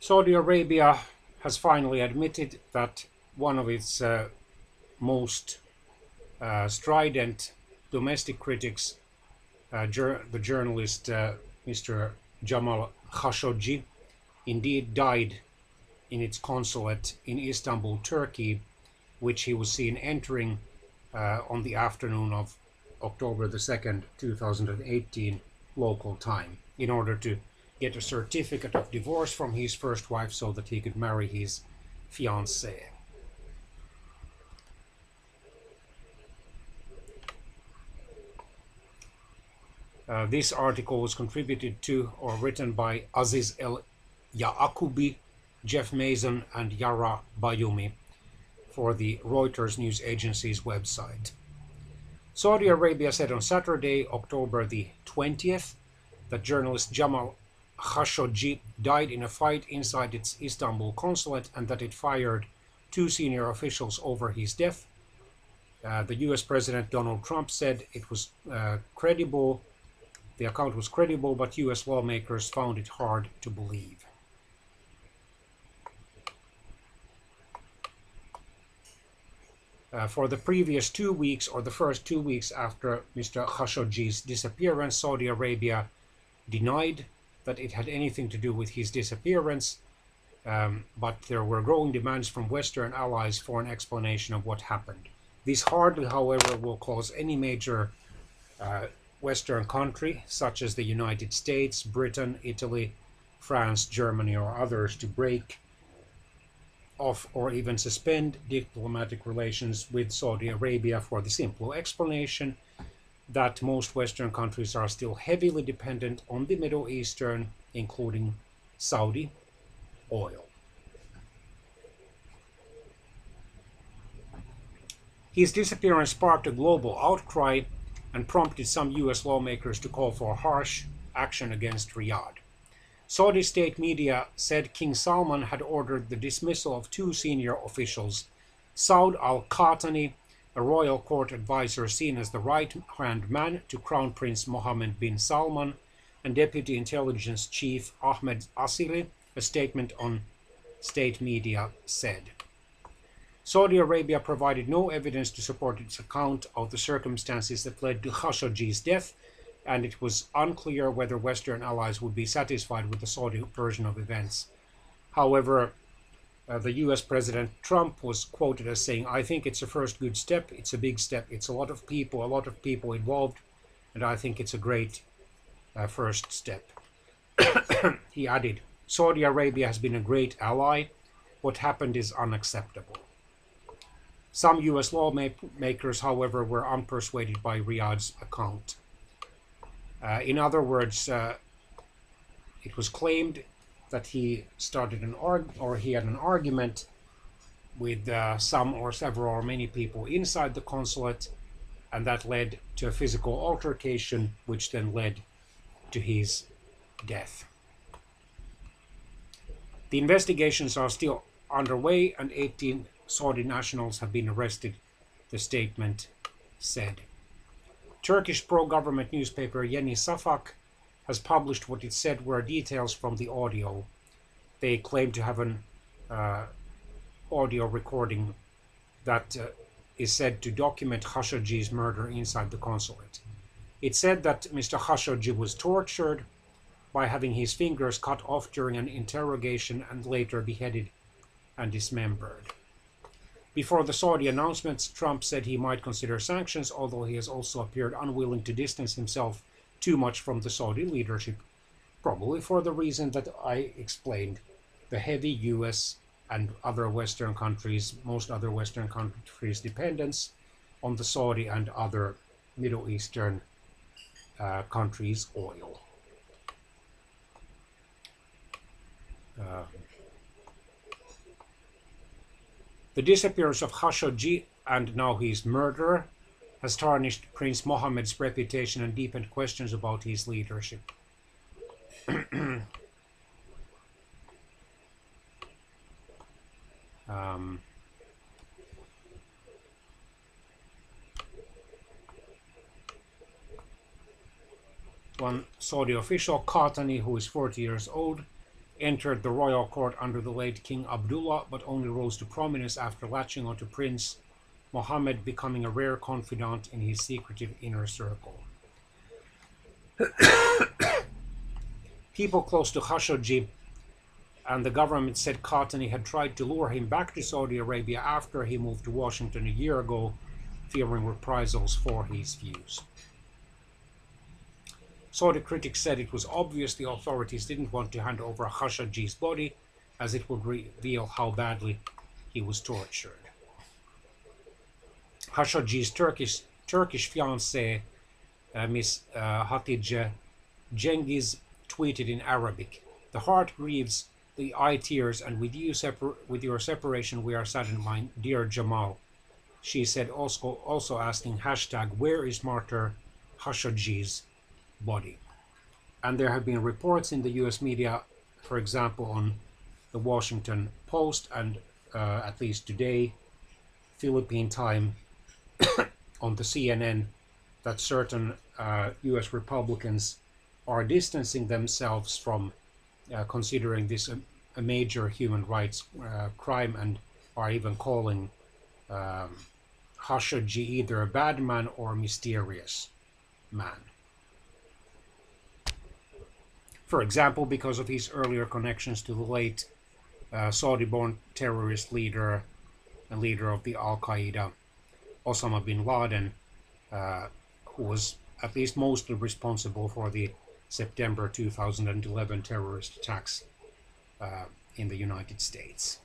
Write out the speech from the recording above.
Saudi Arabia has finally admitted that one of its most strident domestic critics, the journalist Mr. Jamal Khashoggi, indeed died in its consulate in Istanbul, Turkey, which he was seen entering on the afternoon of October the 2nd, 2018, local time, in order to get a certificate of divorce from his first wife so that he could marry his fiancée. This article was contributed to or written by Aziz El Yaakubi, Jeff Mason, and Yara Bayumi for the Reuters news agency's website. Saudi Arabia said on Saturday, October the 20th, that journalist Jamal Khashoggi died in a fight inside its Istanbul consulate and that it fired two senior officials over his death. The US President Donald Trump said it was credible. The account was credible, but US lawmakers found it hard to believe. For the previous 2 weeks, or the first 2 weeks after Mr. Khashoggi's disappearance, Saudi Arabia denied that it had anything to do with his disappearance, but there were growing demands from Western allies for an explanation of what happened. This hardly, however, will cause any major Western country, such as the United States, Britain, Italy, France, Germany, or others, to break off or even suspend diplomatic relations with Saudi Arabia, for the simple explanation that most Western countries are still heavily dependent on the Middle Eastern, including Saudi oil. His disappearance sparked a global outcry and prompted some US lawmakers to call for harsh action against Riyadh. Saudi state media said King Salman had ordered the dismissal of two senior officials, Saud al-Qahtani, a royal court advisor seen as the right-hand man to Crown Prince Mohammed bin Salman, and Deputy Intelligence Chief Ahmed Asili, a statement on state media said. Saudi Arabia provided no evidence to support its account of the circumstances that led to Khashoggi's death, and it was unclear whether Western allies would be satisfied with the Saudi version of events. However, the US President Trump was quoted as saying, "I think it's a first good step, it's a big step, it's a lot of people involved, and I think it's a great first step." He added, "Saudi Arabia has been a great ally. What happened is unacceptable." Some US lawmakers, however, were unpersuaded by Riyadh's account. In other words, it was claimed that he started he had an argument with some or several or many people inside the consulate, and that led to a physical altercation, which then led to his death. The investigations are still underway, and 18 Saudi nationals have been arrested, the statement said. Turkish pro-government newspaper Yeni Safak has published what it said were details from the audio. They claim to have an audio recording that is said to document Khashoggi's murder inside the consulate. It said that Mr. Khashoggi was tortured by having his fingers cut off during an interrogation and later beheaded and dismembered. Before the Saudi announcements, Trump said he might consider sanctions, although he has also appeared unwilling to distance himself too much from the Saudi leadership, probably for the reason that I explained: the heavy US and other Western countries, most other Western countries' dependence on the Saudi and other Middle Eastern countries' oil. The disappearance of Khashoggi, and now his murderer, has tarnished Prince Mohammed's reputation and deepened questions about his leadership. One Saudi official, Qahtani, who is 40 years old, entered the royal court under the late King Abdullah, but only rose to prominence after latching onto Prince Mohammed, becoming a rare confidant in his secretive inner circle. People close to Khashoggi and the government said Khatami had tried to lure him back to Saudi Arabia after he moved to Washington a year ago, fearing reprisals for his views. Saudi critics said it was obvious the authorities didn't want to hand over Khashoggi's body, as it would reveal how badly he was tortured. Khashoggi's Turkish fiancée, Miss Hatice Cengiz, tweeted in Arabic, "The heart grieves, the eye tears, and with your separation we are saddened, my dear Jamal," she said, also asking hashtag, "Where is martyr Khashoggi's body?" And there have been reports in the US media, for example on the Washington Post and at least today, Philippine time, on the CNN, that certain US Republicans are distancing themselves from considering this a major human rights crime, and are even calling Khashoggi either a bad man or a mysterious man. For example, because of his earlier connections to the late Saudi-born terrorist leader and leader of the Al-Qaeda, Osama bin Laden, who was at least mostly responsible for the September 2011 terrorist attacks in the United States.